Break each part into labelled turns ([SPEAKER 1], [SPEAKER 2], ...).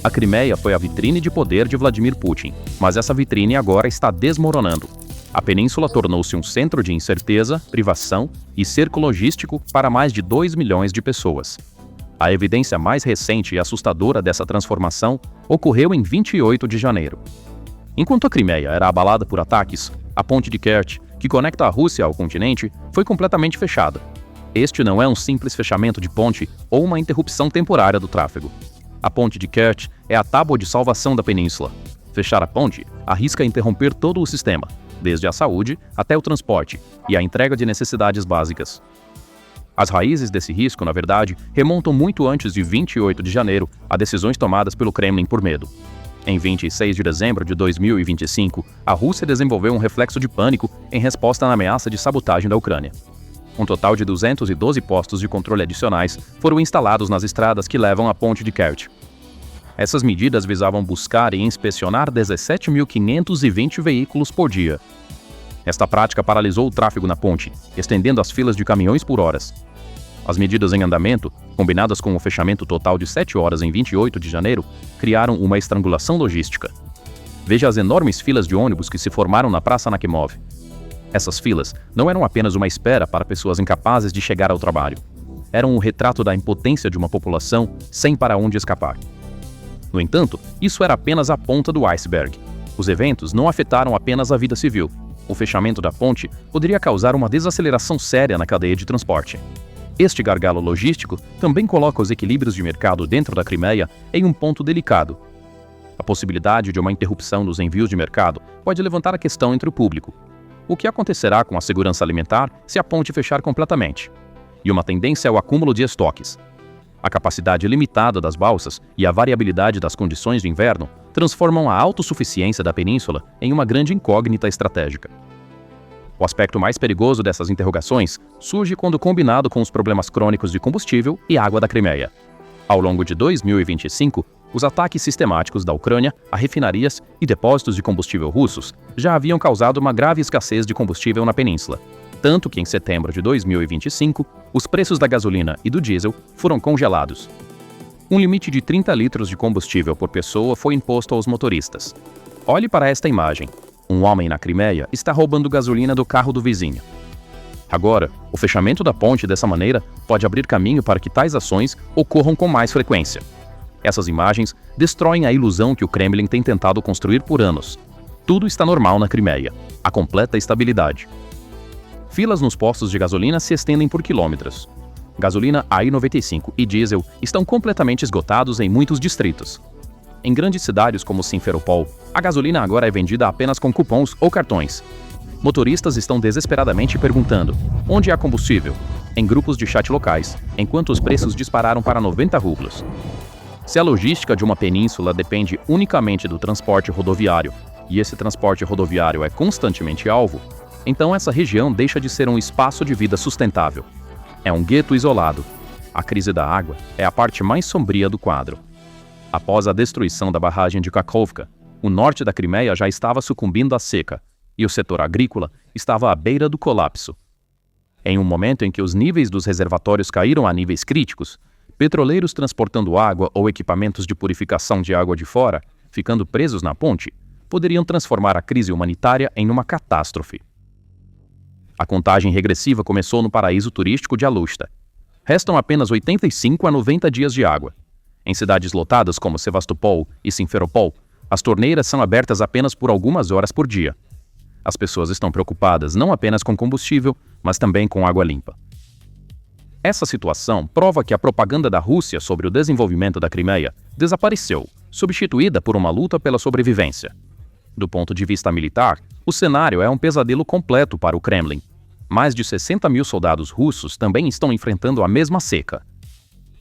[SPEAKER 1] A Crimeia foi a vitrine de poder de Vladimir Putin, mas essa vitrine agora está desmoronando. A península tornou-se um centro de incerteza, privação e cerco logístico para mais de 2 milhões de pessoas. A evidência mais recente e assustadora dessa transformação ocorreu em 28 de janeiro. Enquanto a Crimeia era abalada por ataques, a ponte de Kerch, que conecta a Rússia ao continente, foi completamente fechada. Este não é um simples fechamento de ponte ou uma interrupção temporária do tráfego. A ponte de Kerch é a tábua de salvação da península. Fechar a ponte arrisca interromper todo o sistema, desde a saúde até o transporte e a entrega de necessidades básicas. As raízes desse risco, na verdade, remontam muito antes de 28 de janeiro a decisões tomadas pelo Kremlin por medo. Em 26 de dezembro de 2025, a Rússia desenvolveu um reflexo de pânico em resposta à ameaça de sabotagem da Ucrânia. Um total de 212 postos de controle adicionais foram instalados nas estradas que levam à ponte de Kerch. Essas medidas visavam buscar e inspecionar 17.520 veículos por dia. Esta prática paralisou o tráfego na ponte, estendendo as filas de caminhões por horas. As medidas em andamento, combinadas com o fechamento total de 7 horas em 28 de janeiro, criaram uma estrangulação logística. Veja as enormes filas de ônibus que se formaram na Praça Nakhimov. Essas filas não eram apenas uma espera para pessoas incapazes de chegar ao trabalho. Eram um retrato da impotência de uma população sem para onde escapar. No entanto, isso era apenas a ponta do iceberg. Os eventos não afetaram apenas a vida civil. O fechamento da ponte poderia causar uma desaceleração séria na cadeia de transporte. Este gargalo logístico também coloca os equilíbrios de mercado dentro da Crimeia em um ponto delicado. A possibilidade de uma interrupção dos envios de mercado pode levantar a questão entre o público. O que acontecerá com a segurança alimentar se a ponte fechar completamente? E uma tendência é o acúmulo de estoques. A capacidade limitada das balsas e a variabilidade das condições de inverno transformam a autossuficiência da península em uma grande incógnita estratégica. O aspecto mais perigoso dessas interrogações surge quando combinado com os problemas crônicos de combustível e água da Crimeia. Ao longo de 2025, os ataques sistemáticos da Ucrânia a refinarias e depósitos de combustível russos já haviam causado uma grave escassez de combustível na península, tanto que em setembro de 2025, os preços da gasolina e do diesel foram congelados. Um limite de 30 litros de combustível por pessoa foi imposto aos motoristas. Olhe para esta imagem. Um homem na Crimeia está roubando gasolina do carro do vizinho. Agora, o fechamento da ponte dessa maneira pode abrir caminho para que tais ações ocorram com mais frequência. Essas imagens destroem a ilusão que o Kremlin tem tentado construir por anos. Tudo está normal na Crimeia. A completa estabilidade. Filas nos postos de gasolina se estendem por quilômetros. Gasolina AI-95 e diesel estão completamente esgotados em muitos distritos. Em grandes cidades como Simferopol, a gasolina agora é vendida apenas com cupons ou cartões. Motoristas estão desesperadamente perguntando: onde há combustível? Em grupos de chat locais, enquanto os preços dispararam para 90 rublos. Se a logística de uma península depende unicamente do transporte rodoviário, e esse transporte rodoviário é constantemente alvo, então essa região deixa de ser um espaço de vida sustentável. É um gueto isolado. A crise da água é a parte mais sombria do quadro. Após a destruição da barragem de Kakhovka, o norte da Crimeia já estava sucumbindo à seca, e o setor agrícola estava à beira do colapso. Em um momento em que os níveis dos reservatórios caíram a níveis críticos, petroleiros transportando água ou equipamentos de purificação de água de fora, ficando presos na ponte, poderiam transformar a crise humanitária em uma catástrofe. A contagem regressiva começou no paraíso turístico de Alushta. Restam apenas 85 a 90 dias de água. Em cidades lotadas como Sevastopol e Simferopol, as torneiras são abertas apenas por algumas horas por dia. As pessoas estão preocupadas não apenas com combustível, mas também com água limpa. Essa situação prova que a propaganda da Rússia sobre o desenvolvimento da Crimeia desapareceu, substituída por uma luta pela sobrevivência. Do ponto de vista militar, o cenário é um pesadelo completo para o Kremlin. Mais de 60 mil soldados russos também estão enfrentando a mesma seca.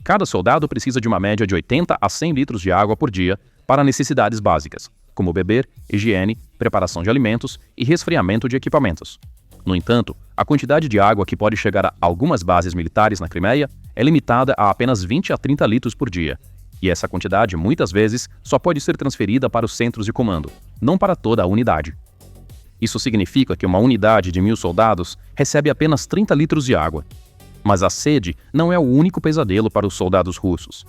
[SPEAKER 1] Cada soldado precisa de uma média de 80 a 100 litros de água por dia para necessidades básicas, como beber, higiene, preparação de alimentos e resfriamento de equipamentos. No entanto, a quantidade de água que pode chegar a algumas bases militares na Crimeia é limitada a apenas 20 a 30 litros por dia, e essa quantidade, muitas vezes, só pode ser transferida para os centros de comando, não para toda a unidade. Isso significa que uma unidade de 1.000 soldados recebe apenas 30 litros de água. Mas a sede não é o único pesadelo para os soldados russos.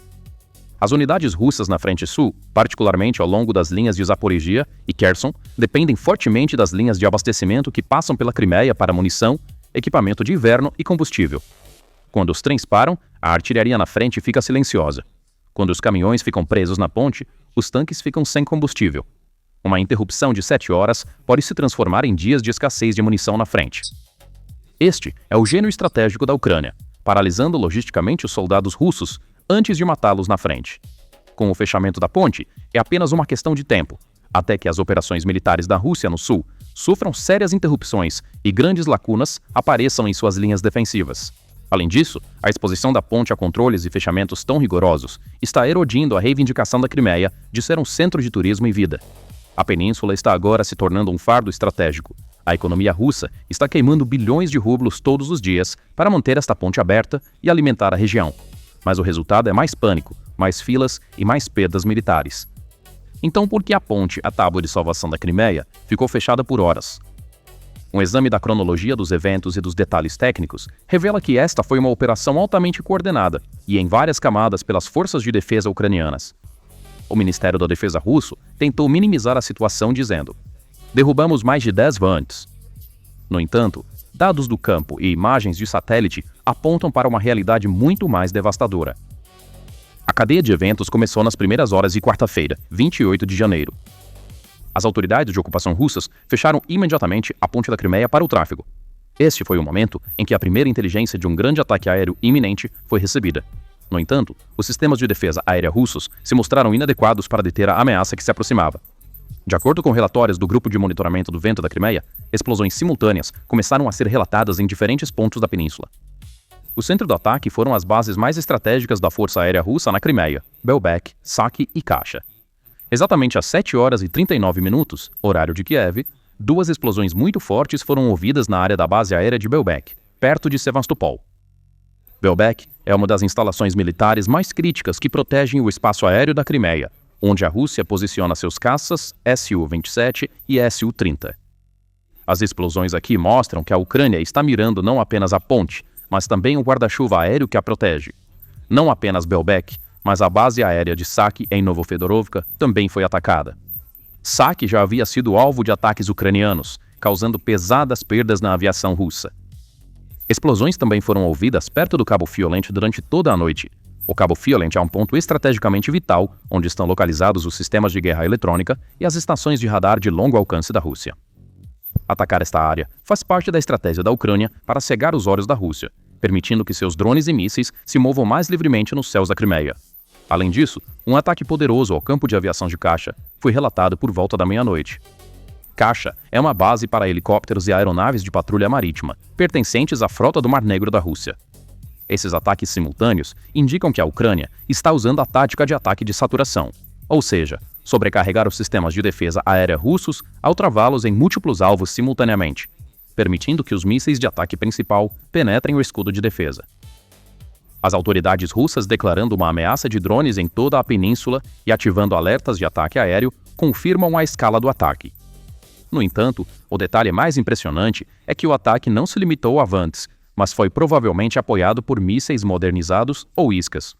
[SPEAKER 1] As unidades russas na frente sul, particularmente ao longo das linhas de Zaporizhia e Kherson, dependem fortemente das linhas de abastecimento que passam pela Crimeia para munição, equipamento de inverno e combustível. Quando os trens param, a artilharia na frente fica silenciosa. Quando os caminhões ficam presos na ponte, os tanques ficam sem combustível. Uma interrupção de 7 horas pode se transformar em dias de escassez de munição na frente. Este é o gênio estratégico da Ucrânia, paralisando logisticamente os soldados russos antes de matá-los na frente. Com o fechamento da ponte, é apenas uma questão de tempo, até que as operações militares da Rússia no sul sofram sérias interrupções e grandes lacunas apareçam em suas linhas defensivas. Além disso, a exposição da ponte a controles e fechamentos tão rigorosos está erodindo a reivindicação da Crimeia de ser um centro de turismo e vida. A península está agora se tornando um fardo estratégico. A economia russa está queimando bilhões de rublos todos os dias para manter esta ponte aberta e alimentar a região. Mas o resultado é mais pânico, mais filas e mais perdas militares. Então, por que a ponte, a tábua de salvação da Crimeia, ficou fechada por horas? Um exame da cronologia dos eventos e dos detalhes técnicos revela que esta foi uma operação altamente coordenada e em várias camadas pelas forças de defesa ucranianas. O Ministério da Defesa russo tentou minimizar a situação dizendo: derrubamos mais de 10 Vants. No entanto, dados do campo e imagens de satélite apontam para uma realidade muito mais devastadora. A cadeia de eventos começou nas primeiras horas de quarta-feira, 28 de janeiro. As autoridades de ocupação russas fecharam imediatamente a ponte da Crimeia para o tráfego. Este foi o momento em que a primeira inteligência de um grande ataque aéreo iminente foi recebida. No entanto, os sistemas de defesa aérea russos se mostraram inadequados para deter a ameaça que se aproximava. De acordo com relatórios do Grupo de Monitoramento do Vento da Crimeia, explosões simultâneas começaram a ser relatadas em diferentes pontos da península. O centro do ataque foram as bases mais estratégicas da Força Aérea Russa na Crimeia, Belbek, Saki e Kasha. Exatamente às 7 horas e 39 minutos, horário de Kiev, 2 explosões muito fortes foram ouvidas na área da base aérea de Belbek, perto de Sevastopol. Belbek é uma das instalações militares mais críticas que protegem o espaço aéreo da Crimeia, onde a Rússia posiciona seus caças Su-27 e Su-30. As explosões aqui mostram que a Ucrânia está mirando não apenas a ponte, mas também o guarda-chuva aéreo que a protege. Não apenas Belbek, mas a base aérea de Saki em Novofedorovka também foi atacada. Saki já havia sido alvo de ataques ucranianos, causando pesadas perdas na aviação russa. Explosões também foram ouvidas perto do Cabo Fiolent durante toda a noite. O Cabo Fiolent é um ponto estrategicamente vital, onde estão localizados os sistemas de guerra eletrônica e as estações de radar de longo alcance da Rússia. Atacar esta área faz parte da estratégia da Ucrânia para cegar os olhos da Rússia, permitindo que seus drones e mísseis se movam mais livremente nos céus da Crimeia. Além disso, um ataque poderoso ao campo de aviação de Kasha foi relatado por volta da meia-noite. Kasha é uma base para helicópteros e aeronaves de patrulha marítima, pertencentes à frota do Mar Negro da Rússia. Esses ataques simultâneos indicam que a Ucrânia está usando a tática de ataque de saturação, ou seja, sobrecarregar os sistemas de defesa aérea russos ao travá-los em múltiplos alvos simultaneamente, permitindo que os mísseis de ataque principal penetrem o escudo de defesa. As autoridades russas declarando uma ameaça de drones em toda a península e ativando alertas de ataque aéreo confirmam a escala do ataque. No entanto, o detalhe mais impressionante é que o ataque não se limitou a Vants, mas foi provavelmente apoiado por mísseis modernizados ou iscas.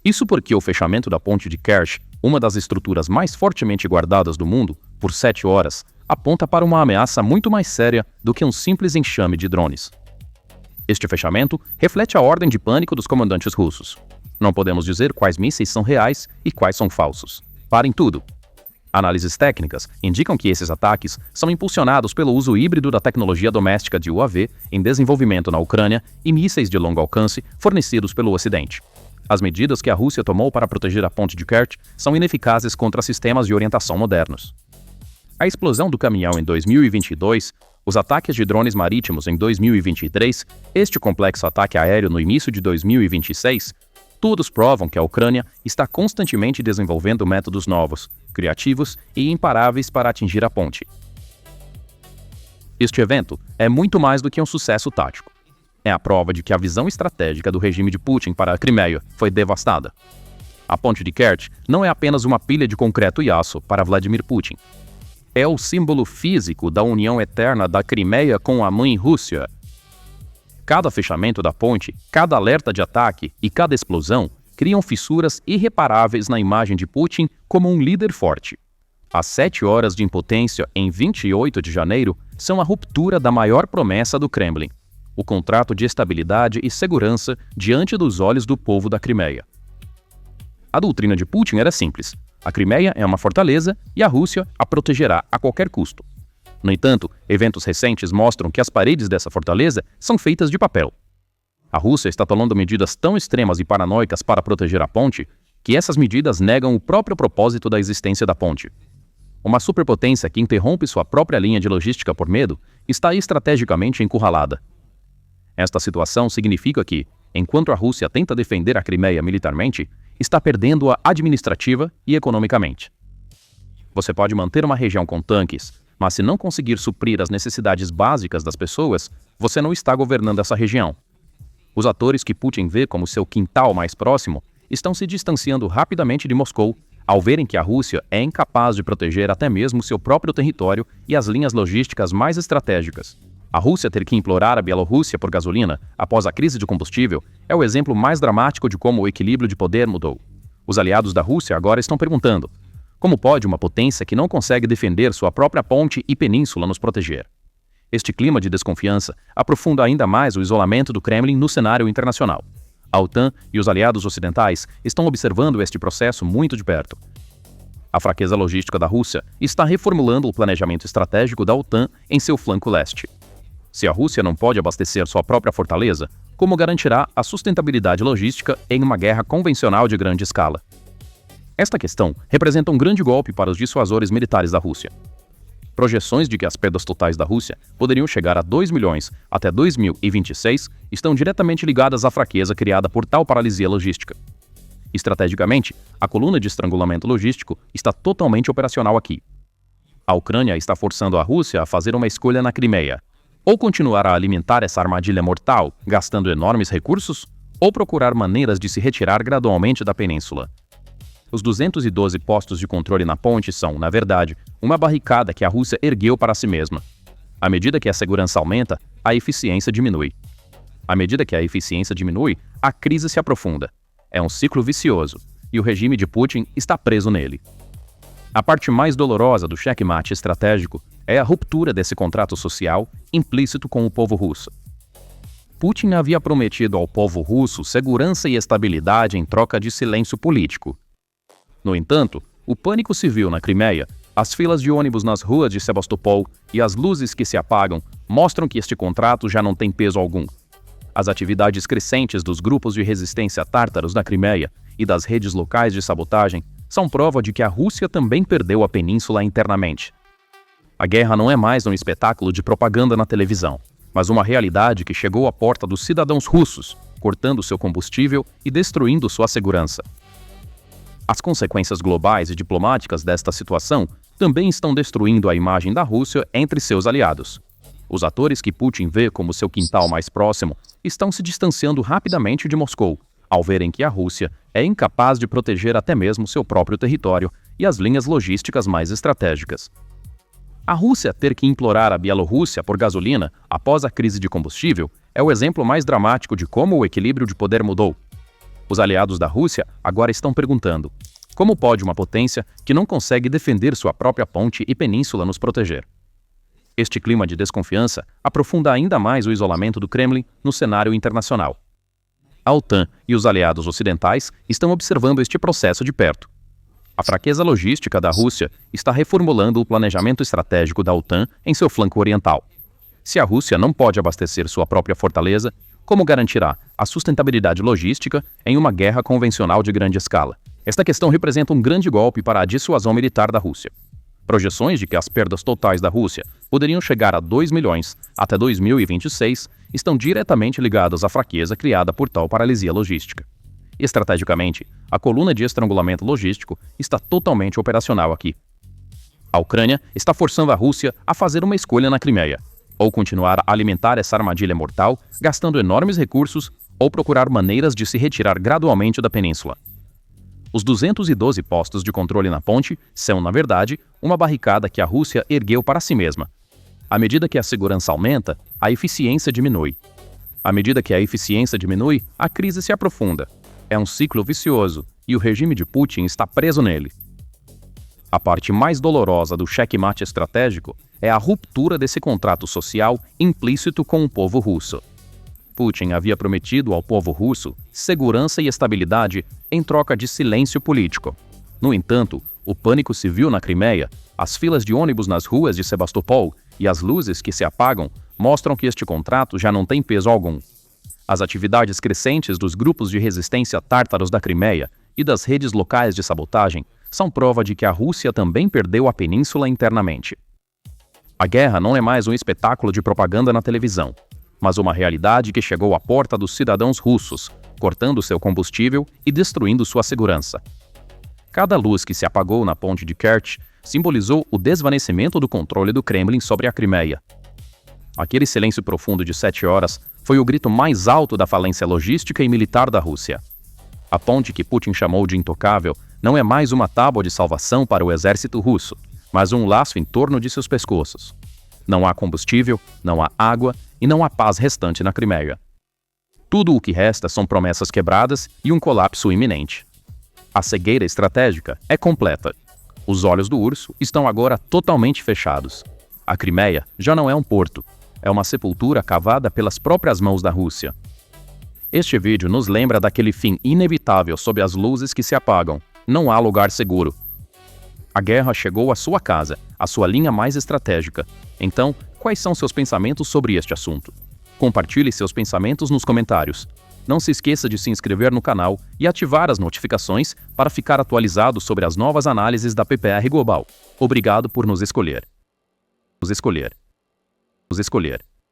[SPEAKER 1] Isso porque o fechamento da ponte de Kerch, uma das estruturas mais fortemente guardadas do mundo, por 7 horas, aponta para uma ameaça muito mais séria do que um simples enxame de drones. Este fechamento reflete a ordem de pânico dos comandantes russos. Não podemos dizer quais mísseis são reais e quais são falsos. Parem tudo! Análises técnicas indicam que esses ataques são impulsionados pelo uso híbrido da tecnologia doméstica de UAV em desenvolvimento na Ucrânia e mísseis de longo alcance fornecidos pelo Ocidente. As medidas que a Rússia tomou para proteger a ponte de Kerch são ineficazes contra sistemas de orientação modernos. A explosão do caminhão em 2022, os ataques de drones marítimos em 2023, este complexo ataque aéreo no início de 2026, todos provam que a Ucrânia está constantemente desenvolvendo métodos novos, criativos e imparáveis para atingir a ponte. Este evento é muito mais do que um sucesso tático. É a prova de que a visão estratégica do regime de Putin para a Crimeia foi devastada. A ponte de Kerch não é apenas uma pilha de concreto e aço para Vladimir Putin. É o símbolo físico da união eterna da Crimeia com a mãe Rússia. Cada fechamento da ponte, cada alerta de ataque e cada explosão criam fissuras irreparáveis na imagem de Putin como um líder forte. As 7 horas de impotência em 28 de janeiro são a ruptura da maior promessa do Kremlin, o contrato de estabilidade e segurança diante dos olhos do povo da Crimeia. A doutrina de Putin era simples: a Crimeia é uma fortaleza e a Rússia a protegerá a qualquer custo. No entanto, eventos recentes mostram que as paredes dessa fortaleza são feitas de papel. A Rússia está tomando medidas tão extremas e paranoicas para proteger a ponte que essas medidas negam o próprio propósito da existência da ponte. Uma superpotência que interrompe sua própria linha de logística por medo está estrategicamente encurralada. Esta situação significa que, enquanto a Rússia tenta defender a Crimeia militarmente, está perdendo-a administrativa e economicamente. Você pode manter uma região com tanques, mas se não conseguir suprir as necessidades básicas das pessoas, você não está governando essa região. Os atores que Putin vê como seu quintal mais próximo estão se distanciando rapidamente de Moscou, ao verem que a Rússia é incapaz de proteger até mesmo seu próprio território e as linhas logísticas mais estratégicas. A Rússia ter que implorar a Bielorrússia por gasolina após a crise de combustível é o exemplo mais dramático de como o equilíbrio de poder mudou. Os aliados da Rússia agora estão perguntando: como pode uma potência que não consegue defender sua própria ponte e península nos proteger? Este clima de desconfiança aprofunda ainda mais o isolamento do Kremlin no cenário internacional. A OTAN e os aliados ocidentais estão observando este processo muito de perto. A fraqueza logística da Rússia está reformulando o planejamento estratégico da OTAN em seu flanco leste. Se a Rússia não pode abastecer sua própria fortaleza, como garantirá a sustentabilidade logística em uma guerra convencional de grande escala? Esta questão representa um grande golpe para os dissuasores militares da Rússia. Projeções de que as perdas totais da Rússia poderiam chegar a 2 milhões até 2026 estão diretamente ligadas à fraqueza criada por tal paralisia logística. Estrategicamente, a coluna de estrangulamento logístico está totalmente operacional aqui. A Ucrânia está forçando a Rússia a fazer uma escolha na Crimeia: ou continuar a alimentar essa armadilha mortal, gastando enormes recursos, ou procurar maneiras de se retirar gradualmente da península. Os 212 postos de controle na ponte são, na verdade, uma barricada que a Rússia ergueu para si mesma. À medida que a segurança aumenta, a eficiência diminui. À medida que a eficiência diminui, a crise se aprofunda. É um ciclo vicioso, e o regime de Putin está preso nele. A parte mais dolorosa do checkmate estratégico é a ruptura desse contrato social implícito com o povo russo. Putin havia prometido ao povo russo segurança e estabilidade em troca de silêncio político. No entanto, o pânico civil na Crimeia, as filas de ônibus nas ruas de Sebastopol e as luzes que se apagam mostram que este contrato já não tem peso algum. As atividades crescentes dos grupos de resistência tártaros na Crimeia e das redes locais de sabotagem são prova de que a Rússia também perdeu a península internamente. A guerra não é mais um espetáculo de propaganda na televisão, mas uma realidade que chegou à porta dos cidadãos russos, cortando seu combustível e destruindo sua segurança. As consequências globais e diplomáticas desta situação também estão destruindo a imagem da Rússia entre seus aliados. Os atores que Putin vê como seu quintal mais próximo estão se distanciando rapidamente de Moscou, ao verem que a Rússia é incapaz de proteger até mesmo seu próprio território e as linhas logísticas mais estratégicas. A Rússia ter que implorar a Bielorrússia por gasolina após a crise de combustível é o exemplo mais dramático de como o equilíbrio de poder mudou. Os aliados da Rússia agora estão perguntando: como pode uma potência que não consegue defender sua própria ponte e península nos proteger? Este clima de desconfiança aprofunda ainda mais o isolamento do Kremlin no cenário internacional. A OTAN e os aliados ocidentais estão observando este processo de perto. A fraqueza logística da Rússia está reformulando o planejamento estratégico da OTAN em seu flanco oriental. Se a Rússia não pode abastecer sua própria fortaleza, como garantirá a sustentabilidade logística em uma guerra convencional de grande escala? Esta questão representa um grande golpe para a dissuasão militar da Rússia. Projeções de que as perdas totais da Rússia poderiam chegar a 2 milhões até 2026 estão diretamente ligadas à fraqueza criada por tal paralisia logística. Estrategicamente, a coluna de estrangulamento logístico está totalmente operacional aqui. A Ucrânia está forçando a Rússia a fazer uma escolha na Crimeia: ou continuar a alimentar essa armadilha mortal, gastando enormes recursos, ou procurar maneiras de se retirar gradualmente da península. Os 212 postos de controle na ponte são, na verdade, uma barricada que a Rússia ergueu para si mesma. À medida que a segurança aumenta, a eficiência diminui. À medida que a eficiência diminui, a crise se aprofunda. É um ciclo vicioso e o regime de Putin está preso nele. A parte mais dolorosa do checkmate estratégico é a ruptura desse contrato social implícito com o povo russo. Putin havia prometido ao povo russo segurança e estabilidade em troca de silêncio político. No entanto, o pânico civil na Crimeia, as filas de ônibus nas ruas de Sebastopol e as luzes que se apagam mostram que este contrato já não tem peso algum. As atividades crescentes dos grupos de resistência tártaros da Crimeia e das redes locais de sabotagem são prova de que a Rússia também perdeu a península internamente. A guerra não é mais um espetáculo de propaganda na televisão, mas uma realidade que chegou à porta dos cidadãos russos, cortando seu combustível e destruindo sua segurança. Cada luz que se apagou na ponte de Kerch simbolizou o desvanecimento do controle do Kremlin sobre a Crimeia. Aquele silêncio profundo de 7 horas foi o grito mais alto da falência logística e militar da Rússia. A ponte que Putin chamou de intocável não é mais uma tábua de salvação para o exército russo, mas um laço em torno de seus pescoços. Não há combustível, não há água e não há paz restante na Crimeia. Tudo o que resta são promessas quebradas e um colapso iminente. A cegueira estratégica é completa. Os olhos do urso estão agora totalmente fechados. A Crimeia já não é um porto, é uma sepultura cavada pelas próprias mãos da Rússia. Este vídeo nos lembra daquele fim inevitável sob as luzes que se apagam. Não há lugar seguro. A guerra chegou à sua casa, à sua linha mais estratégica. Então, quais são seus pensamentos sobre este assunto? Compartilhe seus pensamentos nos comentários. Não se esqueça de se inscrever no canal e ativar as notificações para ficar atualizado sobre as novas análises da PPR Global. Obrigado por nos escolher.